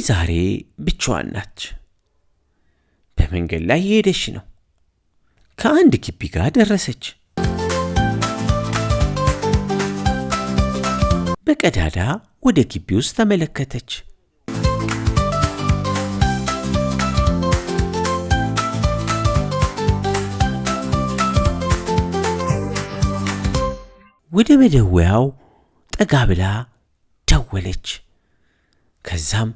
ዛሬ ብቻዋን ናች። በመንገድ ላይ ሄደች ነው። ከአንድ ግቢ ጋር ደረሰች። በቀዳዳ ወደ ግቢ ውስጥ ተመለከተች። ወደ መደወያው ጠጋ ብላ ደወለች። ከዛም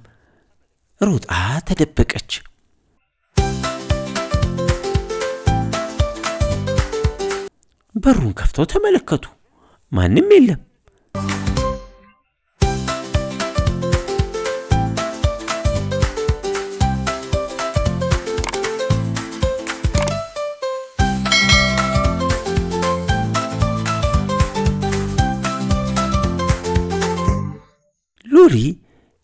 ሮጣ ተደበቀች። በሩን ከፍተው ተመለከቱ። ማንም የለም። ሎሊ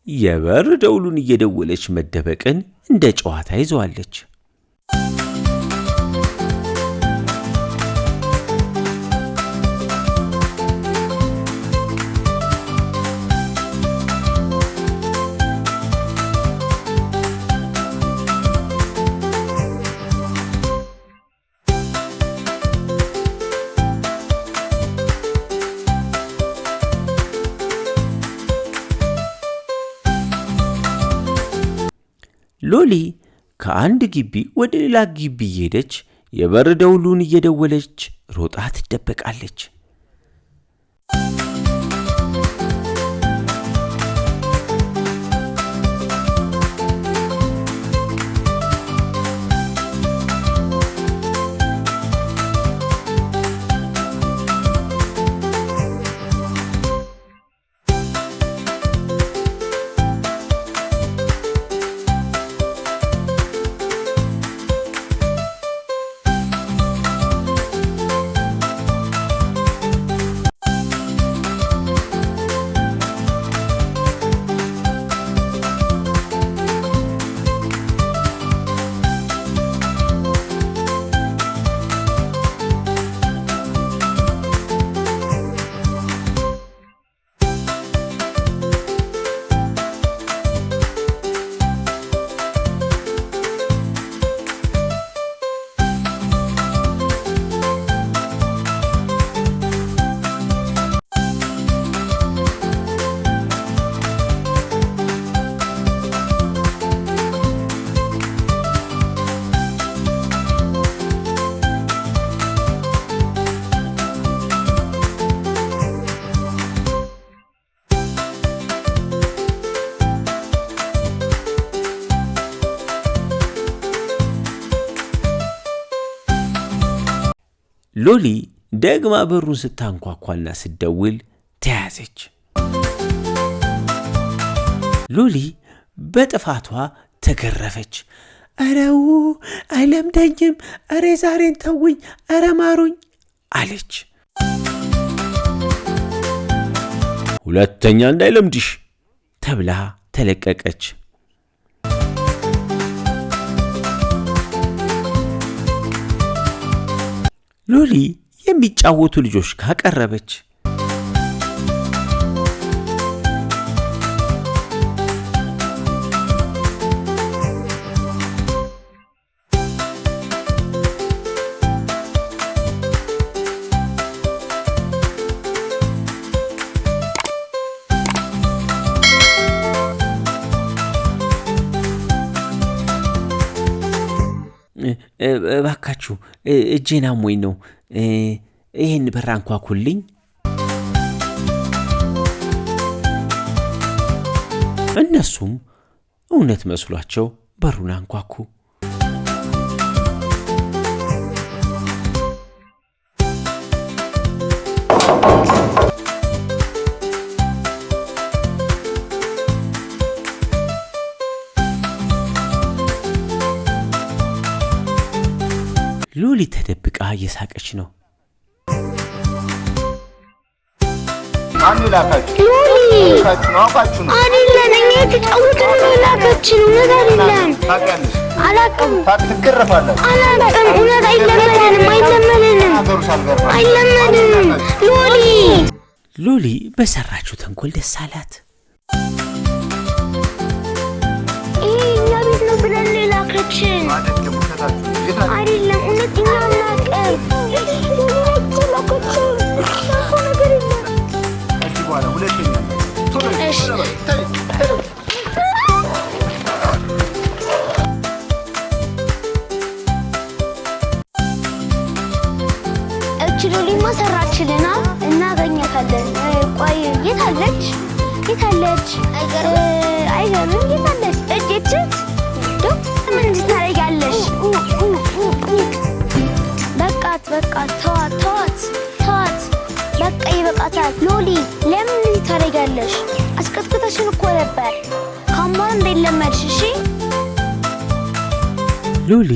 የበር ደውሉን እየደወለች መደበቅን እንደ ጨዋታ ይዘዋለች። ሎሊ ከአንድ ግቢ ወደ ሌላ ግቢ እየሄደች የበር ደውሉን እየደወለች ሮጣ ትደበቃለች። ሎሊ ደግማ በሩን ስታንኳኳና ስትደውል ተያዘች። ሎሊ በጥፋቷ ተገረፈች። አረው አይለምደኝም፣ አረ ዛሬን ተውኝ፣ አረ ማሩኝ አለች። ሁለተኛ እንዳይለምድሽ ተብላ ተለቀቀች። ሎሊ የሚጫወቱ ልጆች ካቀረበች እባካችሁ እጄን አሞኝ ነው፣ ይህን በር አንኳኩልኝ። እነሱም እውነት መስሏቸው በሩን አንኳኩ። ሎሊ ተደብቃ እየሳቀች ነው። ማን ላካችሁ? ሎሊ ላካችሁ ነው አይደለም? እኛ የተጫወትን ነው ላካችሁ ነው አይደለም? ታውቂያለሽ? አላውቅም። ታትገረፋለህ? አላውቅም። እውነት አይለመድንም። ሎሊ በሰራችው ተንኮል ደስ አላት። የታለች? አይገርም የታለች? እጅት ምን ታረጋለሽ? በቃት ተዋት በቃ ይበቃታል። ሎሊ ለምን ታረጋለሽ? አስቀጥቅተሽን እኮ ነበር። ካማን እንደለመድሽ እሺ። ሎሊ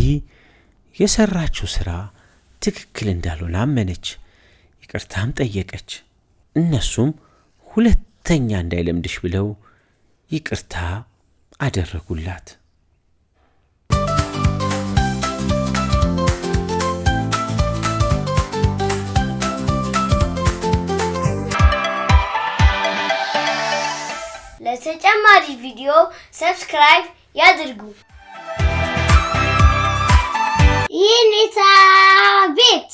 የሰራችው ስራ ትክክል እንዳልሆነ አመነች። ይቅርታም ጠየቀች። እነሱም ሁለተኛ እንዳይለምድሽ ብለው ይቅርታ አደረጉላት። ለተጨማሪ ቪዲዮ ሰብስክራይብ ያድርጉ። ይኔታ ቤት